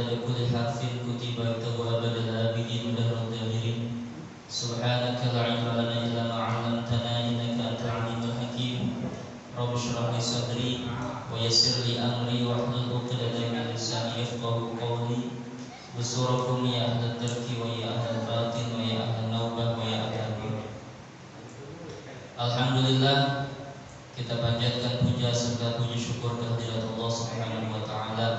عدد كل حرف كتب له أبد الآبدين ودهر الداهرين. سبحانك لا علم لنا إلا ما علمتنا إنك أنت العليم الحكيم. رب اشرح لي صدري ويسر لي أمري واحلل عقدة من لساني يفقهوا قولي. بصوركم يا أهل الترك ويا أهل الباطن ويا أهل النوبة ويا أهل البر. Alhamdulillah, kita panjatkan puja serta puji syukur kehadirat Allah Subhanahu wa taala,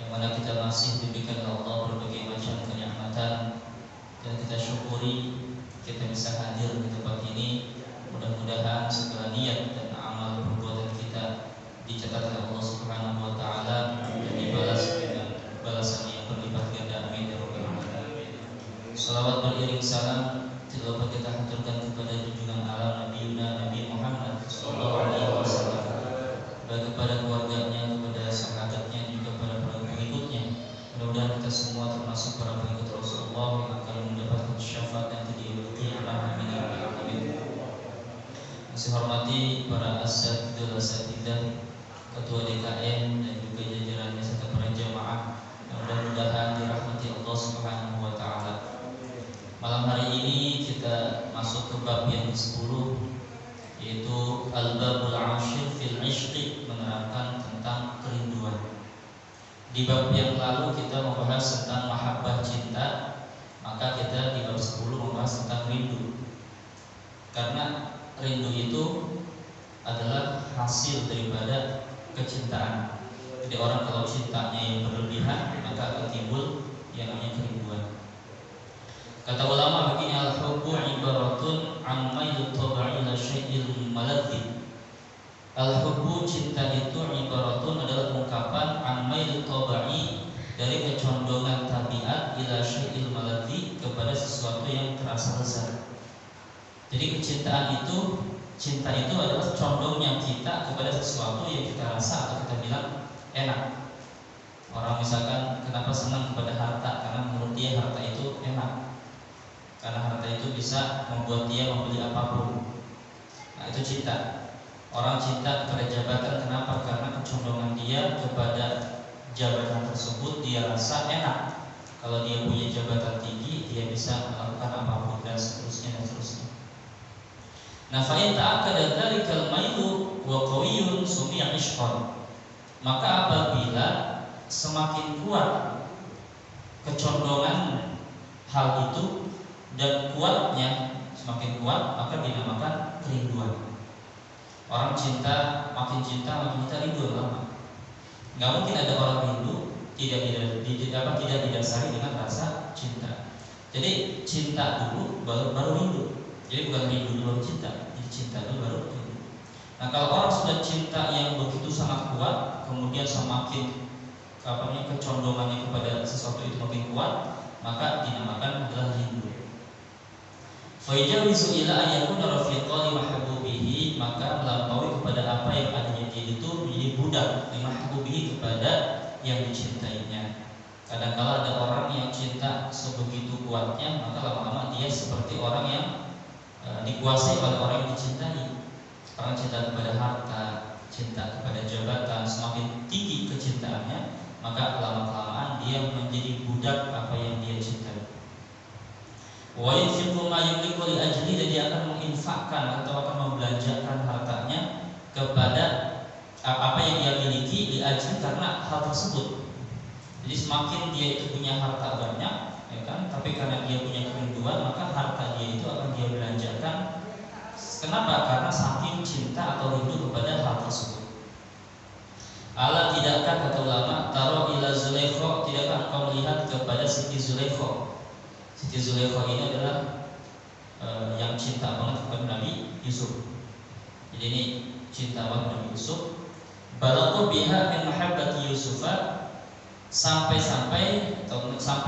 yang mana kita masih diberikan oleh Allah berbagai macam kenikmatan, dan kita syukuri kita bisa hadir di tempat ini. Mudah-mudahan segala niat dan amal perbuatan kita dicatat oleh Allah Subhanahu wa taala dan dibalas dengan balasan yang berlipat ganda. Amin ya rabbal alamin. Salawat beriring salam tidak dapat kita haturkan kepada junjungan alam Nabi Muhammad sallallahu alaihi wasallam, baik kepada keluarganya, kepada sahabatnya, juga kepada para pengikutnya. Mudah-mudahan kita semua termasuk para pengikut Rasulullah yang akan mendapatkan syafaat yang tidak diulang. Amin ya rabbal alamin. Saya hormati para asatidzah, ketua DKM dan juga jajarannya serta para jamaah yang mudah-mudahan dirahmati Allah Subhanahu wa taala. Malam hari ini kita masuk ke bab yang ke-10, yaitu Al-Babul Ashir fil Ishqi, menerangkan tentang kerinduan. Di bab yang lalu kita membahas tentang mahabbah cinta, maka kita di bab 10 membahas tentang rindu. Karena rindu itu adalah hasil daripada kecintaan. Jadi orang kalau cintanya yang berlebihan, maka akan timbul yang namanya kerinduan. Kata ulama begini, al-hubbu ibaratun an mailu tabi'i ila syai'il maladhi. Al-hubbu, cinta itu, ibaratun adalah ungkapan an mailu tabi'i, dari kecondongan tabiat, ila syai'il maladhi, kepada sesuatu yang terasa lezat. Jadi kecintaan itu, cinta itu adalah condongnya kita kepada sesuatu yang kita rasa atau kita bilang enak. Orang misalkan kenapa senang kepada harta, karena menurut dia harta itu enak, karena harta itu bisa membuat dia membeli apapun. Nah, itu cinta. Orang cinta kepada jabatan, kenapa? Karena kecondongan dia kepada jabatan tersebut, dia rasa enak. Kalau dia punya jabatan tinggi, dia bisa melakukan apapun, dan seterusnya dan seterusnya. Nah, fa in ta'akkada dzalikal mailu wa qawiyyun sumi'a ishqan. Maka apabila semakin kuat kecondongan hal itu dan kuatnya semakin kuat, maka dinamakan kerinduan. Orang cinta, makin cinta rindu lama. Nggak mungkin ada orang rindu tidak didasari dengan rasa cinta. Jadi cinta dulu baru rindu. Jadi bukan rindu dulu baru cinta. Jadi cinta dulu baru rindu. Nah, kalau orang sudah cinta yang begitu sangat kuat, kemudian semakin kecondongannya kepada sesuatu itu makin kuat, maka dinamakan adalah rindu. Fa'ijawizu ila ayyakuna rafiqan li mahbubihi, maka melampaui kepada apa yang adanya dia itu menjadi budak li mahbubihi, kepada yang dicintainya. Kadang-kala ada orang yang cinta sebegitu kuatnya, maka lama-lama dia seperti orang yang dikuasai oleh orang yang dicintai. Orang cinta kepada harta, cinta kepada jabatan, semakin tinggi kecintaannya, maka lama-kelamaan dia menjadi budak apa yang dia cintai. Wa yunfiqu ma yamliku li ajli, dan dia akan menginfakkan atau akan membelanjakan hartanya kepada apa yang dia miliki, li ajli, karena hal tersebut. Jadi semakin dia itu punya harta banyak, ya kan, tapi karena dia punya kerinduan, maka harta dia itu akan dia belanjakan. Kenapa? Karena saking cinta atau rindu kepada hal tersebut. Ala, tidakkah, kata ulama, taro ila Zulaikha, tidakkah engkau melihat kepada Siti Zulaikha? Siti Zulaikha ini adalah yang cinta banget kepada Nabi Yusuf. Jadi ini cinta banget Nabi Yusuf. Balaqu biha min mahabbati Yusufa, sampai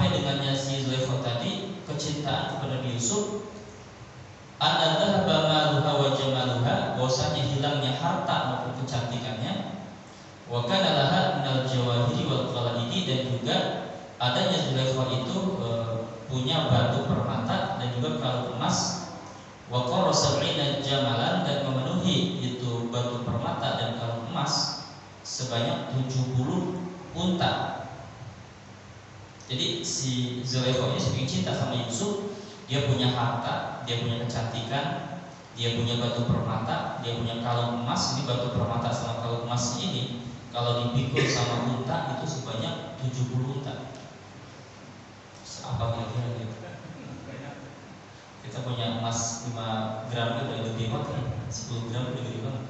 dengannya si Zulaikha tadi kecintaan kepada Nabi Yusuf. Anna dhahaba maluha wa jamaluha, bahwasanya hilangnya harta maupun kecantikannya. Wa kana laha minal jawahiri wal qalaidi, dan juga adanya Zulaikha itu punya batu permata dan juga kalung emas. Wa qara sab'ina jamalan, dan memenuhi itu batu permata dan kalung emas sebanyak 70 unta. Jadi si Zulaikha ini saking cinta sama Yusuf, dia punya harta, dia punya kecantikan, dia punya batu permata, dia punya kalung emas. Ini batu permata sama kalung emas ini kalau dipikul sama unta itu sebanyak 70 unta. Apa kira-kira gitu? Kita punya emas 5 gram itu udah gede banget ya. 10 gram itu udah gede banget.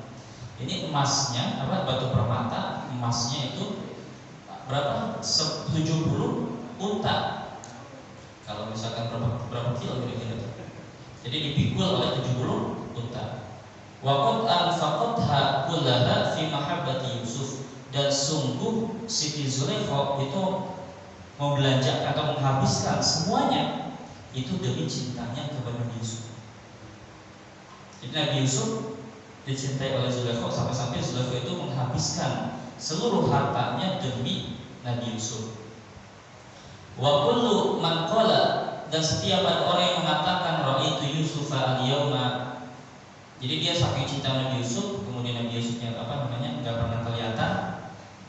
Ini emasnya, batu permata, emasnya itu berapa? 70 unta. Kalau misalkan berapa kilo kira-kira. Jadi dipikul oleh 70 unta. Wa qad anfaqatha kullaha fi mahabbati Yusuf. Dan sungguh Siti Zulaikha itu membelanjakan atau menghabiskan semuanya itu demi cintanya kepada Nabi Yusuf. Jadi Nabi Yusuf dicintai oleh Zulaikha sampai-sampai Zulaikha itu menghabiskan seluruh hartanya demi Nabi Yusuf. Wa kullu man qala, dan setiap ada orang yang mengatakan ra'aitu Yusufa al-yauma. Jadi dia saking cinta Nabi Yusuf, kemudian Nabi Yusufnya enggak pernah kelihatan.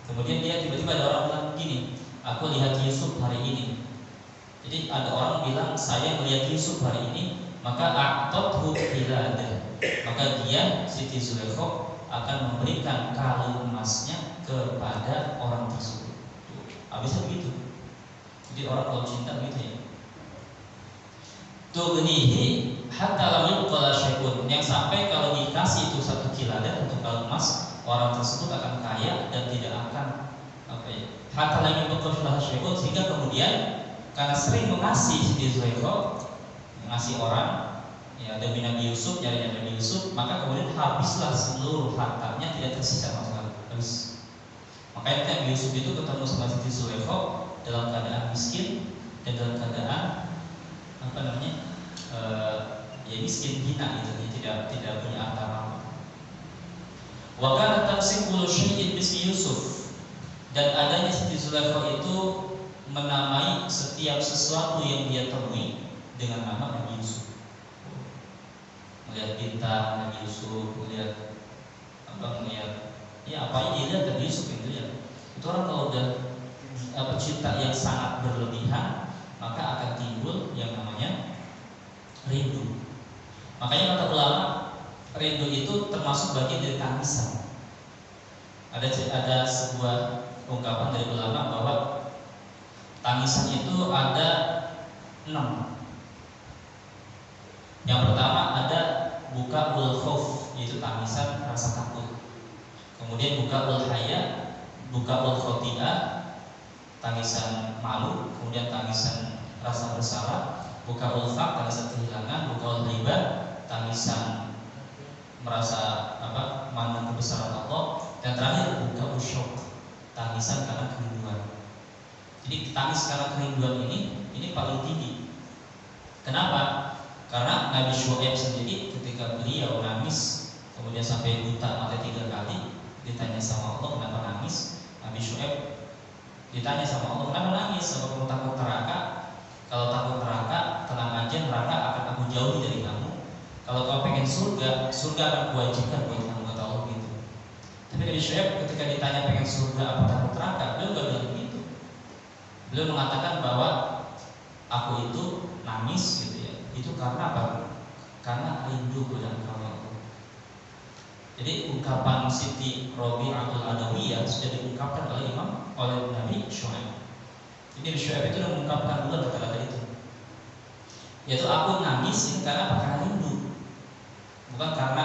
Kemudian dia tiba-tiba ada orang bilang begini, aku lihat Yusuf hari ini. Jadi ada orang bilang saya melihat Yusuf hari ini, maka a'tathu hilada. Maka dia Siti Zulaikha akan memberikan kalung emasnya kepada orang tersebut. Habisnya begitu. Jadi orang kalau cinta begitu ya. Tughnihi hatta lam yubqa syai'un, yang sampai kalau dikasih itu 1 kilada untuk kalung emas, orang tersebut akan kaya dan tidak akan hatta lam yubqa syai'un, sehingga kemudian karena sering mengasihi Siti Zulaikha, mengasihi orang ya demi Nabi Yusuf, nyari Nabi Yusuf, maka kemudian habislah seluruh hartanya, tidak tersisa sama sekali, habis. Makanya Nabi Yusuf itu ketemu sama Siti Zulaikha dalam keadaan miskin dan dalam keadaan ya miskin, hina gitu, tidak punya harta apa. Wa kana taqsim kullu syai'in bismi Yusuf, dan adanya Siti Zulaikha itu menamai setiap sesuatu yang dia temui dengan nama Nabi Yusuf. Melihat bintang Nabi Yusuf, melihat ya apa yang dilihat Nabi Yusuf itu ya. Itu orang kalau udah cinta yang sangat berlebihan, maka akan timbul yang namanya rindu. Makanya kata ulama, rindu itu termasuk bagian dari tangisan. Ada sebuah ungkapan dari ulama bahwa tangisan itu ada 6. Yang pertama ada bukaul khauf, yaitu tangisan rasa takut. Kemudian bukaul haya, bukaul khoti'ah, tangisan malu. Kemudian tangisan rasa bersalah, bukaul faq, tangisan kehilangan, bukaul hibah, tangisan merasa memandang kebesaran Allah, dan terakhir bukaul syauq, tangisan karena kerinduan. Jadi tangis karena kerinduan ini paling tinggi. Kenapa? Karena Nabi Syuaib sendiri ketika beliau nangis, kemudian sampai buta mata 3 kali, ditanya sama Allah kenapa nangis. Nabi Syuaib ditanya sama Allah kenapa nangis, apa kamu takut neraka? Kalau takut neraka, tenang aja, neraka akan aku jauhi dari kamu. Kalau kau pengen surga, surga akan kuwajibkan buat kamu, kata Allah gitu. Tapi Nabi Syuaib ketika ditanya pengen surga apa takut neraka, beliau nggak bilang begitu. Beliau mengatakan bahwa aku itu nangis gitu ya, itu karena apa? Karena rindu kepada Engkau ya Allah. Jadi ungkapan Siti Rabi'atul Adawiyah sudah diungkapkan oleh Nabi Syuaib. Jadi Nabi Syuaib itu sudah mengungkapkan dulu kata-kata itu, yaitu aku nangis ini karena apa? Karena rindu, bukan karena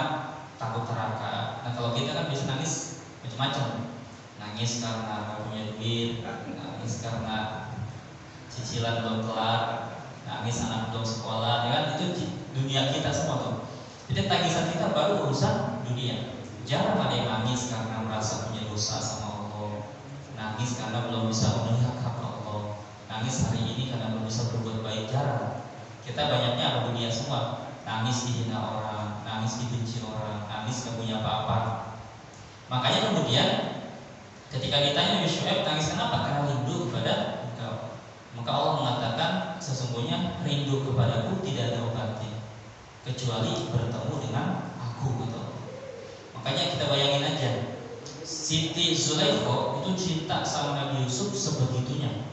takut neraka. Nah kalau kita kan bisa nangis macam-macam, nangis karena nggak punya duit, nangis karena cicilan belum kelar, nangis anak belum sekolah, ya kan, itu dunia kita semua tuh. Jadi tangisan kita baru urusan dunia. Jarang ada yang nangis karena merasa punya dosa sama Allah, nangis karena belum bisa memenuhi hak Allah, nangis hari ini karena belum bisa berbuat baik. Jarang. Kita banyaknya apa dunia semua, nangis dihina orang, nangis dibenci orang, nangis gak punya apa-apa. Makanya kemudian ketika ditanya Nabi Syuaib nangis kenapa? Karena rindu kepada Engkau. Maka Allah mengatakan sesungguhnya rindu kepadaku tidak ada obatnya kecuali bertemu dengan aku, gitu. Makanya kita bayangin aja, Siti Zulaikha itu cinta sama Nabi Yusuf sebegitunya.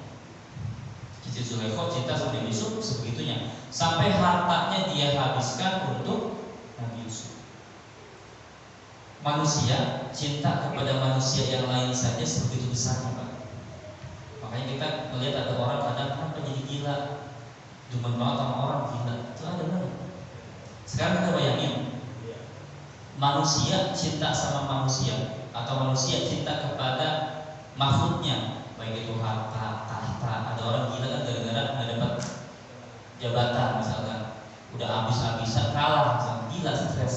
Siti Zulaikha cinta sama Nabi Yusuf sebegitunya, sampai hartanya dia habiskan untuk Nabi Yusuf. Manusia cinta kepada manusia yang lain saja sebegitu besarnya, Pak. Makanya kita melihat ada orang kadang kenapa jadi gila, demen banget sama orang gila, itu ada banget. Sekarang kita bayangin, manusia cinta sama manusia atau manusia cinta kepada makhluknya, baik itu harta, tahta. Ada orang gila kan gara-gara nggak dapat jabatan misalkan, udah habis-habisan kalah, misalkan. Gila, stres,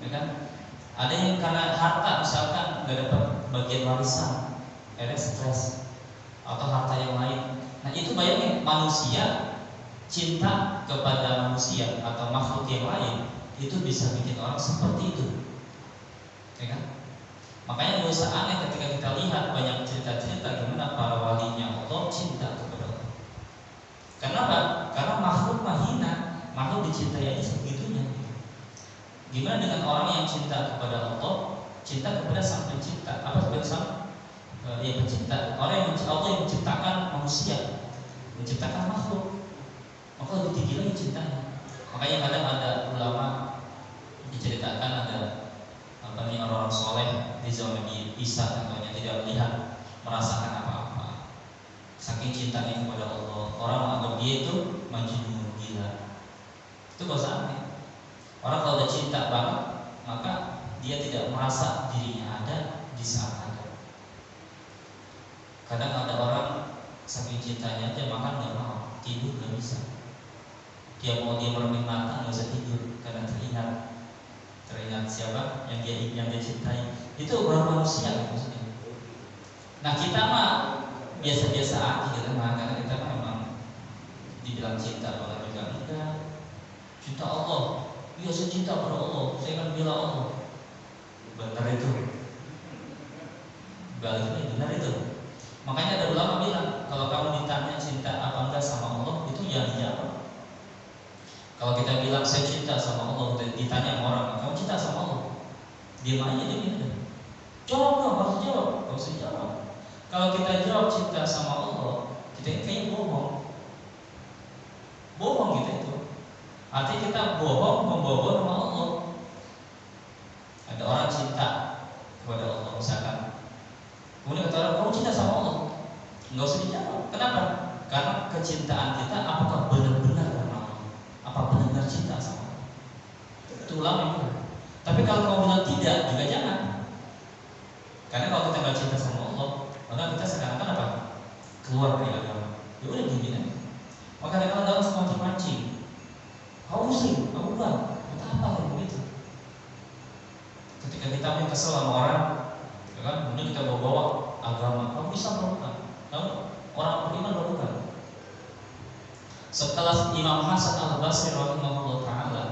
ya kan? Ada yang karena harta misalkan nggak dapat bagian warisan, akhirnya stres, atau harta yang lain. Nah itu bayangin, manusia cinta kepada manusia atau makhluk yang lain, itu bisa bikin orang seperti itu, ya kan? Makanya gak usah aneh ketika kita lihat banyak cerita-cerita gimana para walinya Allah cinta kepada Allah. Kenapa? Karena makhluk mahina, makhluk dicintai aja sebegitunya. Gimana dengan orang yang cinta kepada Allah, cinta kepada Sang Pencipta? Apa sebenarnya Sang Pencipta? Orang yang Allah yang menciptakan manusia, menciptakan makhluk, maka lebih tinggi lagi cintanya. Makanya kadang ada ulama diceritakan ada orang-orang soleh di zaman Nabi Isa contohnya tidak melihat merasakan apa-apa, saking cintanya kepada Allah. Orang menganggap dia itu majnun, gila. Itu gak usah aneh. Orang kalau udah cinta banget, maka dia tidak merasa dirinya ada di saat ada. Kadang ada orang saking cintanya aja makan gak mau, tidur gak bisa. Dia mau dia mereming mata gak bisa tidur karena teringat siapa yang dia cintai. Itu baru manusia maksudnya. Nah kita mah biasa-biasa aja gitu mah, karena kita mah memang dibilang cinta banget juga enggak. Cinta Allah, iya saya cinta pada Allah, saya akan bela Allah. Benar itu, baliknya benar itu. Makanya ada ulama bilang kalau kamu ditanya cinta apa enggak sama Allah, itu jangan dijawab. Kalau kita bilang saya cinta sama Allah, ditanya orang, kamu cinta sama Allah? Diam aja dia bilang. Jawab dong, harus jawab. Gak usah jawab. Kalau kita jawab cinta sama Allah, kita kayaknya bohong. Bohong kita itu. Artinya kita bohong, membawa nama Allah. Ada orang cinta kepada Allah misalkan, kemudian kata orang, kamu cinta sama Allah? Gak usah dijawab. Kenapa? Karena kecintaan kita apakah benar-benar karena Allah? Apa benar-benar cinta sama Allah? Itu ulama itu. Tapi kalau kamu bilang tidak, juga jangan. Karena kalau kita nggak cinta sama Allah, maka kita sekarang apa? Keluar dari agama. Ya udah gini aja. Maka kadang-kadang dalam semacam mancing. Kamu muslim, kamu bukan. Kita apa kayak begitu? Ketika kita punya kesel sama orang, ya kan? Kemudian kita bawa agama. Kamu bisa bukan? Kamu orang beriman bukan? Setelah Imam Hasan Al-Basri rahimahullah taala,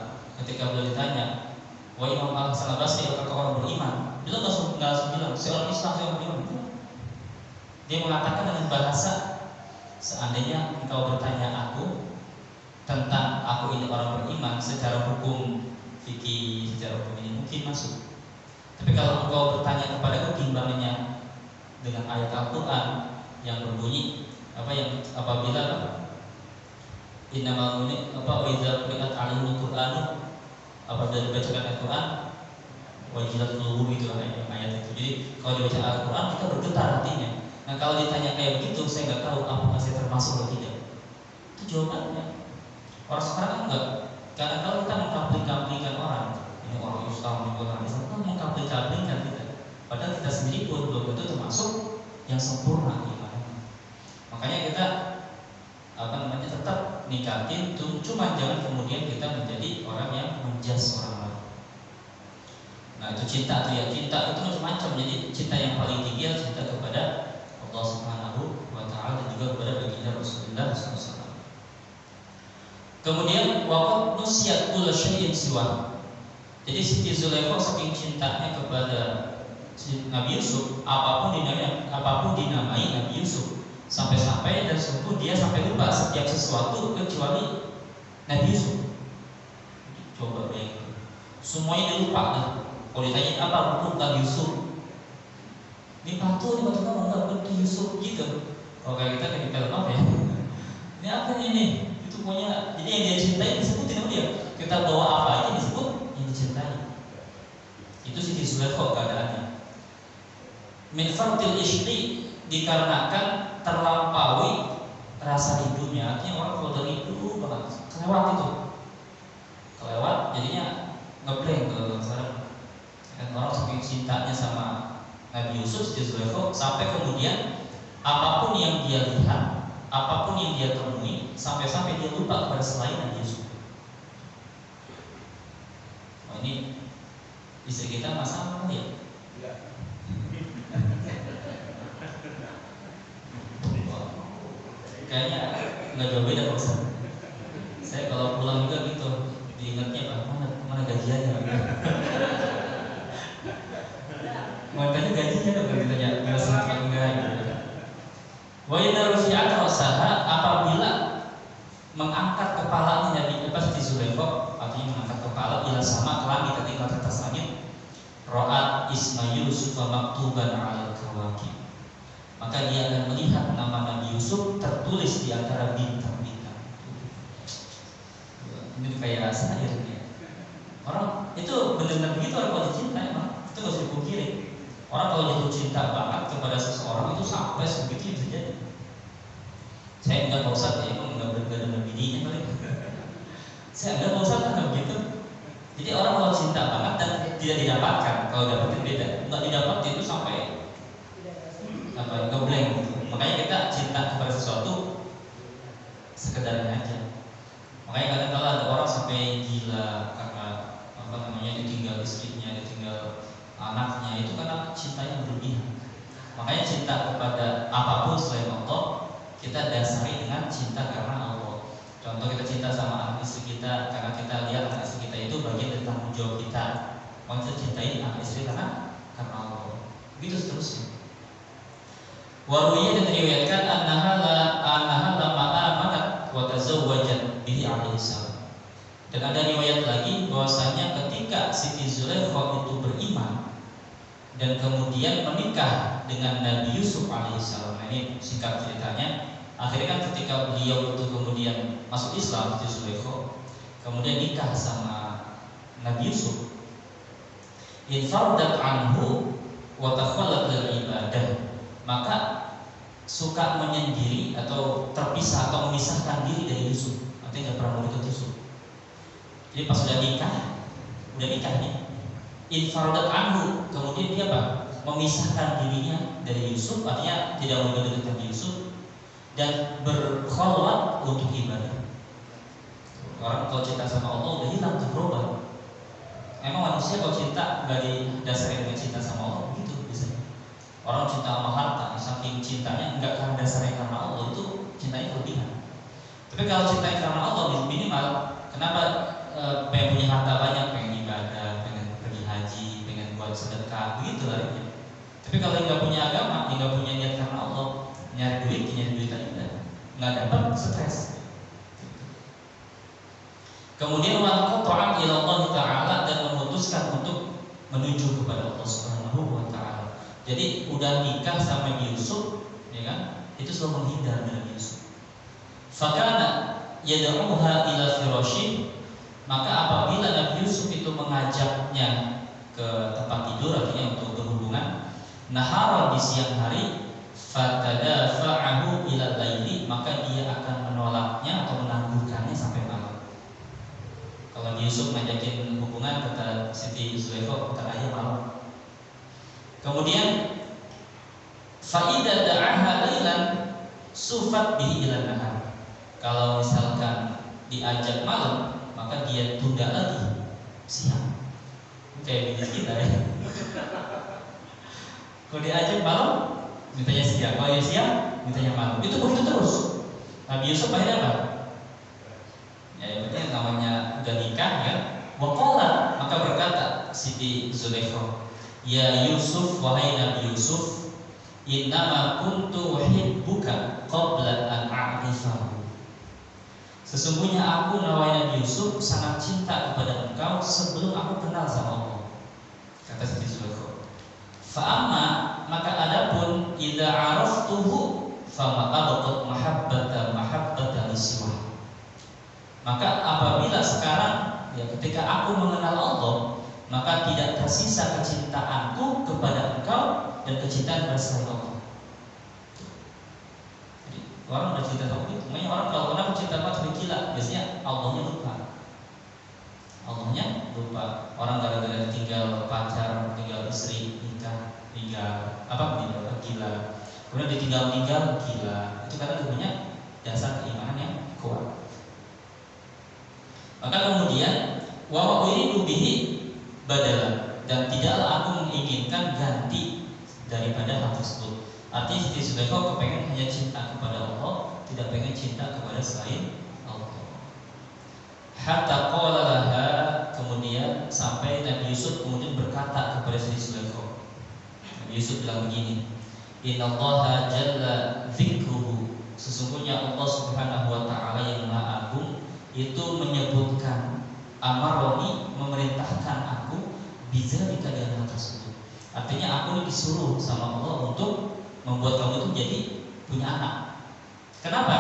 ketika beliau ditanya, "Wah Imam Hasan Al-Basri, apakah orang beriman?" Beliau nggak langsung bilang, "Saya orang Islam, saya orang beriman." Dia mengatakan dengan bahasa, "Seandainya engkau bertanya aku tentang aku ini orang beriman secara hukum fikih, secara hukum ini mungkin masuk. Tapi kalau engkau bertanya kepadaku timbangannya dengan ayat Al-Quran yang berbunyi apa yang apabila innamal mu'minun apa idza quri'at 'alaihimul Qur'anu, apabila dibacakan Al-Quran wajilat qulubuhum, itu ayat itu. Jadi kalau dibaca Al-Quran kita bergetar hatinya. Nah kalau ditanya kayak begitu, saya nggak tahu apakah saya termasuk atau tidak. Itu jawabannya. Orang sekarang kan enggak. Karena kalau kita mengkampling-kamplingkan orang, ini orang Islam, ini orang Islam, kita mengkampling-kamplingkan kita. Padahal kita sendiri pun belum tentu termasuk yang sempurna imannya. Makanya kita tetap nikatin, cuma jangan kemudian kita menjadi orang yang menjas orang lain. Nah itu cinta tuh ya, cinta itu macam-macam. Jadi cinta yang paling tinggi adalah cinta kepada Allah Subhanahu wa taala dan juga kepada baginda Rasulullah SAW. Kemudian waqad nusyat kullu syai'in siwa. Jadi Siti Zulaikha saking cintanya kepada Nabi Yusuf, apapun dinamai Nabi Yusuf, sampai-sampai dan sungguh dia sampai lupa setiap sesuatu kecuali Nabi Yusuf. Coba bayangin, semuanya dia lupa dah. Kalau ditanya apa, bukan Nabi Yusuf. Ini batu kamu enggak betul Yusuf gitu. Kalau kayak kita film apa ya? ini itu punya. Jadi yang dia cintai disebutin sama dia. Kita bawa apa aja disebut yang dicintai. Itu Siti Zulaikha keadaannya. Min fartil ishqi, dikarenakan terlampaui rasa rindunya. Artinya orang kalau udah rindu banget, kelewat itu, kelewat jadinya ngeblank kalau sekarang. Dan orang saking cintanya sama Nabi Yusuf, Siti Zulaikha, sampai kemudian apapun yang dia lihat, apapun yang dia temui, sampai-sampai dia lupa kepada selain Nabi Yusuf. Oh, ini istri kita masalah ya? Kayaknya nggak jauh beda Pak Ustaz. Saya kalau pulang juga gitu, diingatnya Pak, mana gajiannya? Mau tanya gajinya dong, ditanya nggak sempat enggak gitu. Wa idza rufi'at rasaha, apabila mengangkat kepalanya Nabi Siti Zulaikha, artinya mengangkat kepala ila sama ke langit, ketika ke atas langit, ra'at isma Yusuf maktuban 'alal kawakib, maka dia akan melihat nama Nabi Yusuf tertulis di antara bintang-bintang. Ini kayak syair ya. Orang itu benar-benar begitu, orang kalau dicinta emang itu nggak usah dipungkiri. Orang kalau jatuh cinta banget kepada seseorang itu sampai sebegitu bisa jadi. Saya enggak Pak Ustaz, ya emang enggak ada bidinya kali. Saya enggak Pak Ustaz, enggak begitu. Jadi orang kalau cinta banget dan tidak didapatkan, kalau dapetin beda, enggak didapat itu sampai apa ngeblank gitu. Makanya kita cinta kepada sesuatu sekedarnya aja. Makanya kadang-kala ada orang sampai gila karena apa namanya ditinggal istrinya, ditinggal anaknya, itu karena cintanya berlebihan. Makanya cinta kepada apapun selain Allah kita dasari dengan cinta karena Allah. Contoh, kita cinta sama anak istri kita karena kita lihat anak istri kita itu bagian dari tanggung jawab kita. Maka kita cintai anak istri karena Allah. Begitu seterusnya. Waruya, dan diriwayatkan annaha lama amanat wa tazawwajat bihi alaihi salam. Dan ada riwayat lagi bahwasanya ketika Siti Zulaikha itu beriman dan kemudian menikah dengan Nabi Yusuf alaihissalam. Nah, ini singkat ceritanya. Akhirnya kan ketika beliau itu kemudian masuk Islam, Siti Zulaikha kemudian nikah sama Nabi Yusuf. Infardat anhu wa takhallat lil ibadah, maka suka menyendiri atau terpisah atau memisahkan diri dari Yusuf. Artinya nggak pernah mau ikut Yusuf. Jadi pas udah nikah nih, infardat anhu, kemudian dia apa? Memisahkan dirinya dari Yusuf, artinya tidak mau dekat Yusuf dan berkholwat untuk ibadah. Orang kalau cinta sama Allah udah hilang tuh berubah. Emang manusia kalau cinta nggak didasari dengan cinta sama Allah begitu biasanya. Orang cinta sama harta, saking cintanya nggak karena dasarnya karena Allah, itu cintanya kelebihan. Tapi kalau cintanya karena Allah minimal, kenapa pengen punya harta banyak, pengen ibadah, pengen pergi haji, pengen buat sedekah, begitu larinya. Tapi kalau nggak punya agama, nggak punya niat karena Allah, nyari duit aja, nggak dapat, stres. Kemudian waqta'an ila Allah Ta'ala, dan memutuskan untuk menuju kepada Allah Subhanahu wa Ta'ala. Jadi udah nikah sama Yusuf, ya kan? Itu selalu menghindar dari Yusuf. Fakana yad'uha ila firashin, maka apabila Nabi Yusuf itu mengajaknya ke tempat tidur, artinya untuk berhubungan, naharan di siang hari, fatadafa'ahu ila laili, maka dia akan menolaknya atau menangguhkannya sampai malam. Kalau Yusuf ngajakin hubungan, kata Siti Zulaikha, kata ayah malam. Kemudian fa'idha da'aha lailan sufat bihi ila nahar. Kalau misalkan diajak malam, maka dia tunda lagi siang. Kayak bisnis kita ya. Kalau diajak malam, mintanya siang. Kalau ya siang, mintanya malam. Itu begitu terus. Nabi Yusuf akhirnya apa? Ya yang penting namanya udah nikah kan. Waqala, maka berkata Siti Zulaikha, ya Yusuf, wahai Nabi Yusuf, innama kuntu uhibbuka qabla an a'rifahu. Sesungguhnya aku, wahai Nabi Yusuf, sangat cinta kepada engkau sebelum aku kenal sama Allah. Kata Siti Zulaikha. Fa'amma, maka adapun idza araftuhu fama abqat mahabbata li siwa. ya ketika aku mengenal Allah, maka tidak tersisa kecintaanku kepada engkau dan kecintaan kepada selain Allah. Jadi orang udah cinta sama itu. Makanya orang kalau kenapa cinta mati gila, biasanya Allahnya lupa. Allahnya lupa. Orang gara-gara tinggal pacar, tinggal istri, nikah, gila. Kemudian ditinggal gila. Itu karena dia punya dasar keimanan yang kuat. Maka kemudian wa uridu bihi badala, dan tidaklah aku menginginkan ganti daripada hal tersebut. Artinya Siti Zulaikha kepengen hanya cinta kepada Allah, tidak pengen cinta kepada selain Allah. Hatta qala laha, kemudian sampai Nabi Yusuf kemudian berkata kepada Siti Zulaikha. Nabi Yusuf bilang begini, innallaha jalla dzikruhu, sesungguhnya Allah Subhanahu wa taala yang Maha Agung itu menyebutkan amaroni, memerintahkan aku bidzalika dengan hal tersebut. Artinya aku ini disuruh sama Allah untuk membuat kamu itu jadi punya anak. Kenapa?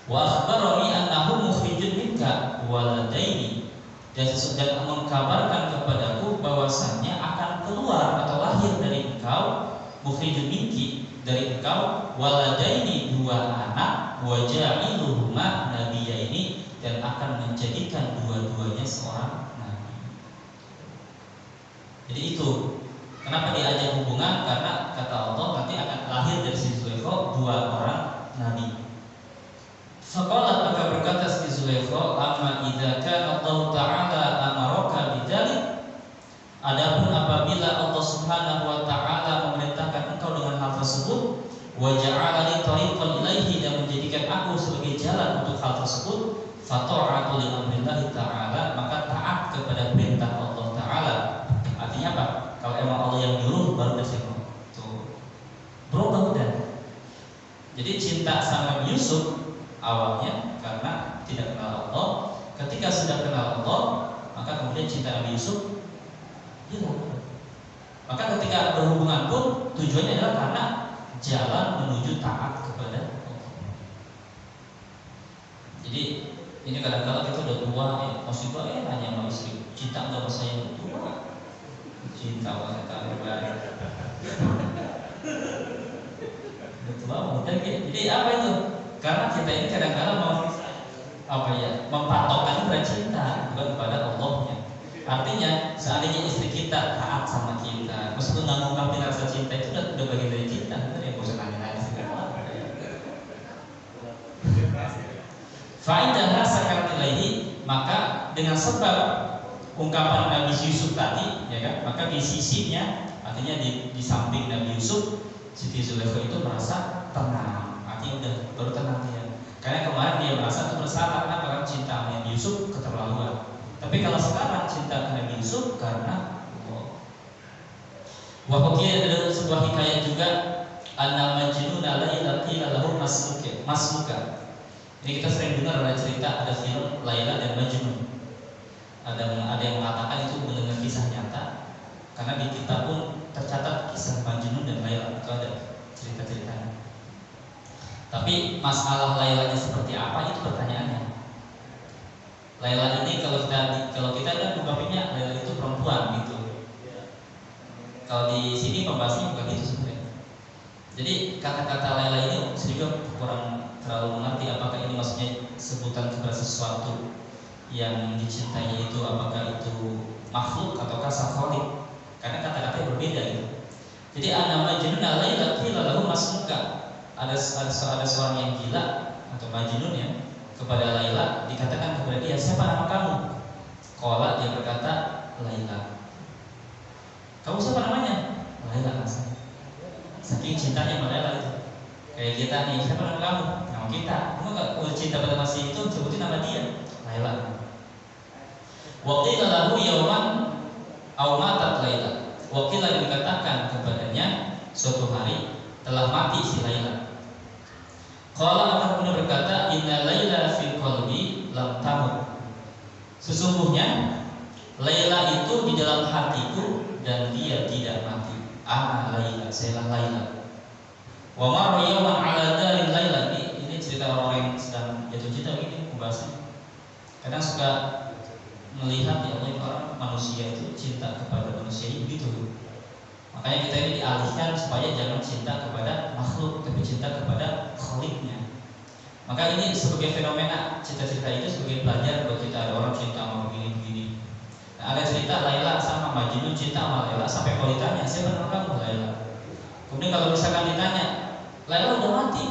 Wa akhbarani annahu mukhrijun minka waladaini, dan mengkabarkan kepadaku bahwasannya akan keluar atau lahir dari engkau, mukhrijun minki, dari engkau, waladaini, dua anak, wa ja'iluhuma nabiyyaini, dan akan menjadikan dua-duanya seorang nabi. Jadi itu kenapa diajak hubungan, karena kata Allah nanti akan lahir dari Siti Zulaikha dua orang nabi. Faqalat, maka berkata Siti Zulaikha, amma idza kana Allah taala amaraka bidzalik, adapun apabila Allah Subhanahu wa taala memerintahkan engkau dengan hal tersebut, wa ja'ala li tariqan ilaihi, dan menjadikan aku sebagai jalan untuk hal tersebut, fata'atu li amrillah ta'ala, maka taat kepada perintah Allah taala. Artinya apa? Kalau emang Allah yang nyuruh baru bersama. Tuh. Berubah udah. Jadi cinta sama Yusuf awalnya karena tidak kenal Allah. Ketika sudah kenal Allah, maka kemudian cinta Nabi Yusuf hilang. Maka ketika berhubungan pun tujuannya adalah karena jalan menuju taat kepada Allah. Jadi ini kadang-kadang kita udah tua, masih tua, hanya sama istri, cinta nggak sama saya, tua, cinta sama saya, tua, muda gitu. Jadi apa itu? Karena kita ini kadang-kadang mau mempatokkan kepada cinta, bukan kepada Allahnya. Artinya seandainya istri kita taat sama kita, meskipun nggak ngungkapin rasa cinta, itu udah bagian dari cinta. Ya nggak usah nanya-nanya segala. Fa'idahlah sakarat ilaihi, maka dengan sebab ungkapan Nabi Yusuf tadi, ya kan, maka di sisinya, artinya di samping Nabi Yusuf, Siti Zulaikha itu merasa tenang. Artinya udah baru tenang dia. Karena kemarin dia merasa itu bersalah karena cinta Nabi Yusuf keterlaluan. Tapi kalau sekarang cinta Nabi Yusuf karena Allah. Wahukiyah, ada sebuah hikayat juga, anna majnuna Laila qila lahu masmuka. Ini kita sering dengar ada cerita, ada film Laila dan Majnun. Ada yang mengatakan itu mendengar kisah nyata, karena di kitab pun tercatat kisah Majnun dan Laila, itu ada cerita-ceritanya. Tapi masalah Lailanya seperti apa, itu pertanyaannya. Laila ini kalau kita kan ungkapinnya Laila itu perempuan gitu. Kalau di sini pembahasannya bukan itu sebenarnya. Jadi kata-kata Laila ini sedikit kurang terlalu mengerti apakah ini maksudnya sebutan kepada sesuatu yang dicintai itu, apakah itu makhluk ataukah safolik, karena kata-katanya berbeda gitu. Jadi ana majnun Laila qila lahu masmuka, ada seorang yang gila atau majnun ya kepada Laila, dikatakan kepada dia, siapa nama kamu? Qala, dia berkata, Laila. Kamu siapa namanya? Laila saya. Saking cintanya pada Laila itu. Kayak kita nih, siapa nama kamu? Nama kita. Kamu gak cinta pada masih itu, sebutin nama dia, Laila. Waqila lahu yauman aw matat Laila. Waqila, dikatakan kepadanya suatu hari telah mati si Laila. Qala, maka kemudian berkata, inna Laila fi qalbi lam tamut. Sesungguhnya Laila itu di dalam hatiku dan dia tidak mati. Ana Laila, saya Laila. Wa marra yawman ala darin Laila. Ini cerita orang yang sedang jatuh cinta begini pembahasannya. Kadang suka melihat ya Allah orang manusia itu cinta kepada manusia ini begitu. Makanya kita ini dialihkan supaya jangan cinta kepada makhluk, tapi cinta kepada Khaliqnya. Maka ini sebagai fenomena cinta-cinta itu sebagai pelajar buat kita. Ada orang cinta sama begini-begini. Nah, ada cerita Laila sama Majnun cinta sama Laila sampai kalau ditanya siapa nama kamu Laila. Kemudian kalau misalkan ditanya Laila udah mati,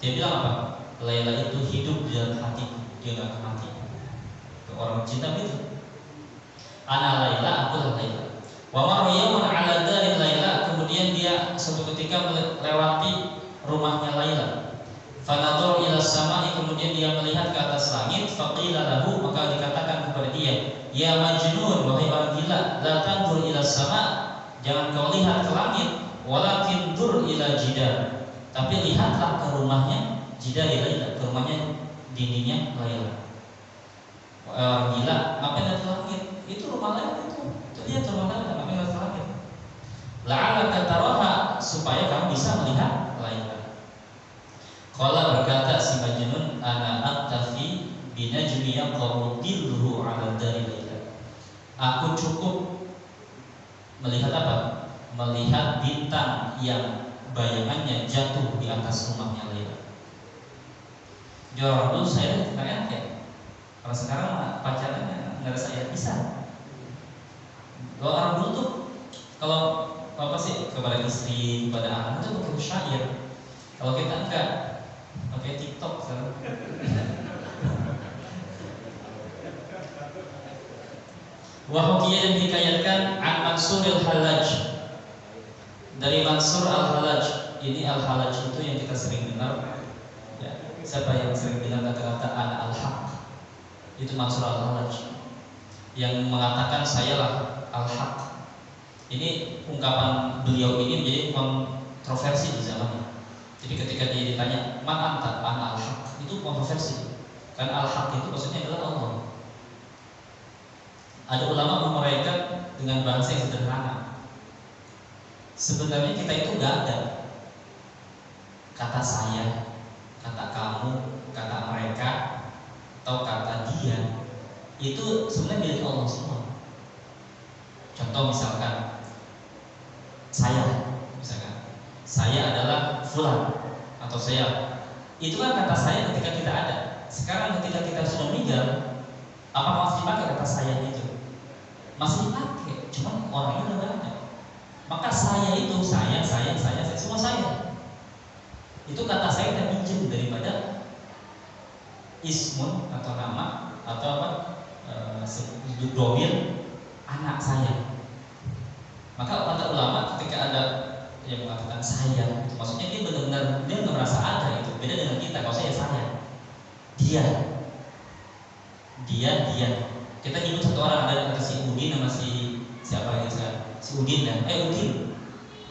dia bilang apa? Laila itu hidup di dalam hatiku, dia nggak akan mati. Orang cinta begitu. Ana Laila, akulah Laila. Wa Maryam ala dari Laila, kemudian dia suatu ketika melewati rumahnya Laila. Fanadhar ila samai, kemudian dia melihat ke atas langit. Faqila lahu, maka dikatakan kepada dia, ya Majnun, wahai orang gila, la tanzur ila sama, jangan kau lihat ke langit, walakin dur ila jidar, tapi lihatlah ke rumahnya jidar Laila, ke rumahnya dindingnya Laila. Orang gila, ngapain lihat ke langit? Itu rumah Laila itu lihat rumah Laila, ngapain lihat ke langit? La'allaka taraha, supaya kamu bisa melihat Laila. Qala, berkata si Majnun, ana aktafi binajmi yaqamu dilluhu ala dari Laila. Aku cukup melihat apa? Melihat bintang yang bayangannya jatuh di atas rumahnya Laila. Jawab dulu saya kayak ya. Kalau sekarang pacarannya nggak ada saya bisa. Kalau orang dulu tuh kalau apa sih kepada istri, kepada anak itu pakai syair. Kalau kita enggak pakai TikTok sekarang. Wahukiyah yang dikayatkan an Mansur al-Hallaj, dari Mansur al-Hallaj. Ini al-Hallaj itu yang kita sering dengar ya. Siapa yang sering dengar kata-kata ana al-haq? Itu Mansur al-Hallaj yang mengatakan sayalah al-haq. Ini ungkapan beliau ini menjadi kontroversi di zamannya. Jadi ketika dia ditanya man anta, ana al-haq, itu kontroversi. Karena al-haq itu maksudnya adalah Allah. Ada ulama mereka dengan bahasa yang sederhana. Sebenarnya kita itu nggak ada kata saya, kata kamu, kata mereka, atau kata dia. Itu sebenarnya milik Allah semua. Contoh misalkan saya adalah fulan atau saya. Itu kan kata saya ketika kita ada. Sekarang ketika kita sudah meninggal, apa masih pakai kata saya itu? Masih dipakai, cuman orangnya udah nggak ada. Maka saya itu saya semua saya. Itu kata saya kita pinjam daripada ismun atau nama atau apa domir anak saya. Maka kata ulama ketika ada yang mengatakan saya, itu maksudnya dia benar-benar dia nggak merasa ada itu. Beda dengan kita, kalau saya dia. Kita nyebut satu orang, ada si Udin sama si siapa gitu kan? Si Udin dan Udin.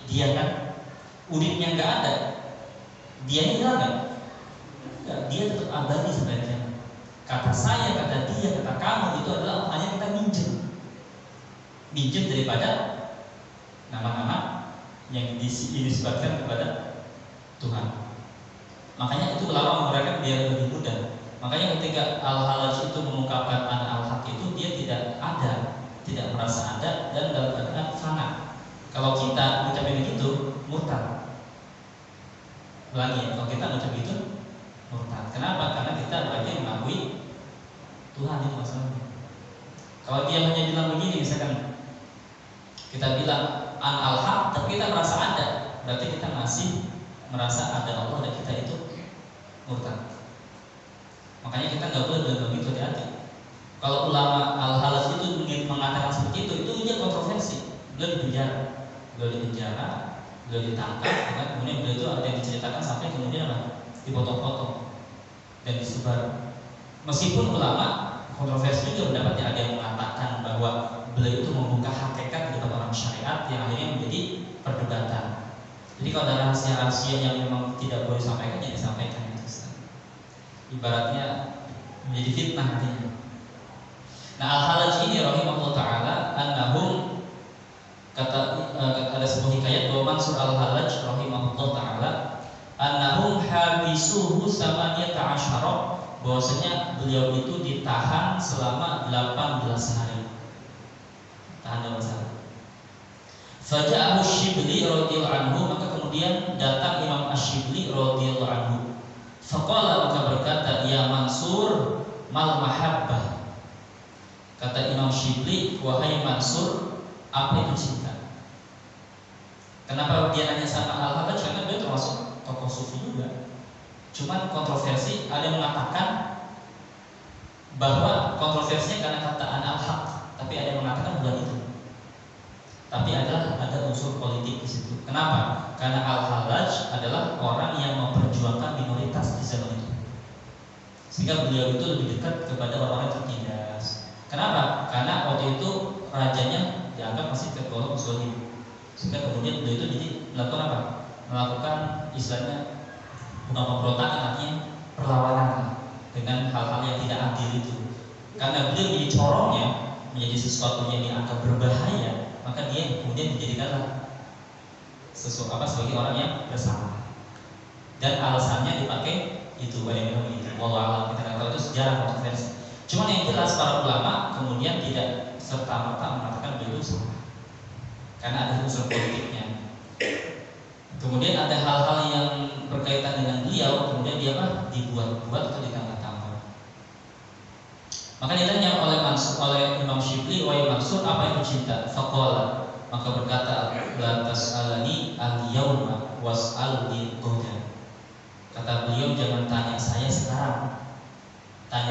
Dia kan Udin yang nggak ada. Dia ini hilang nggak? Enggak, dia tetap abadi sebenarnya. Kata saya, kata dia, kata kamu itu adalah hanya kita minjem daripada nama-nama yang disebutkan kepada Tuhan. Makanya itu ulama mereka biar lebih mudah. Makanya ketika Al-Hallaj itu mengungkapkan ana al-haq itu dia tidak ada, tidak merasa ada dan dalam keadaan fana. Kalau kita mengucapkan begitu murtad. Ulangi, kalau kita mengucap itu murtad. Kenapa? Karena kita berarti mengakui Tuhan itu masalahnya. Kalau dia hanya bilang begini, misalkan kita bilang an al-haq, tapi kita merasa ada, berarti kita masih merasa ada Allah dan kita itu murtad. Makanya kita nggak boleh bilang begitu, hati-hati. Kalau ulama Al-Hallaj itu mengatakan seperti itu dia kontroversi. Beliau dipenjara, beliau ditangkap, kan? Kemudian beliau itu ada yang diceritakan sampai kemudian dipotong-potong dan disebar. Meskipun ulama kontroversi juga mendapatnya, ada yang mengatakan bahwa beliau itu membuka hakikat di depan orang syariat yang akhirnya menjadi perdebatan. Jadi kalau ada rahasia-rahasia yang memang tidak boleh disampaikan, ya disampaikan. Ibaratnya menjadi fitnah nantinya. Nah, Al-Hallaj ini rahimahullah ta'ala annahum, kata ada sebuah hikayat bahwa Mansur Al-Hallaj rahimahullah ta'ala annahum habisuhu samaniyata asyara bahwasanya beliau itu ditahan selama 18 hari. Tahan 18 hari. Faja'ahu Syibli radhiyallahu anhu, maka kemudian datang Imam Asy-Syibli radhiyallahu anhu. Faqala, maka berkata, ya Mansur, mal mahabbah. Kata Imam Syibli, wahai Mansur, apa itu cinta? Kenapa dia nanya sama Al-Hallaj? Karena dia termasuk tokoh sufi juga. Cuman kontroversi, ada yang mengatakan bahwa kontroversinya karena kataan al-haq, tapi ada yang mengatakan bukan itu. Tapi ada unsur politik di situ. Kenapa? Karena Al-Hallaj adalah orang yang memperjuangkan minoritas di zaman itu, sehingga beliau itu lebih dekat kepada orang-orang yang tertindas. Kenapa? Karena waktu itu rajanya dianggap masih tergolong zalim, sehingga kemudian beliau itu jadi melakukan apa? Melakukan istilahnya bukan pemberontakan, artinya perlawanan dengan hal-hal yang tidak adil itu. Karena beliau menjadi corongnya, menjadi sesuatu yang dianggap berbahaya, maka dia kemudian dijadikanlah sebagai orang yang bersalah. Dan alasannya dipakai itu, wallahu a'lam, kita nggak tahu itu sejarah kontroversi. Cuman yang jelas para ulama kemudian tidak serta-merta mengatakan beliau salah, karena ada unsur politiknya. Kemudian ada hal-hal yang berkaitan dengan beliau, kemudian dia dibuat-buat atau ditambah-tambah. Maka ditanya oleh Imam Syibli, wahai Mansur, apa itu cinta? Faqala, maka berkata, la tas'alani al-yauma was'al di ghadan. Kata beliau, jangan tanya saya sekarang,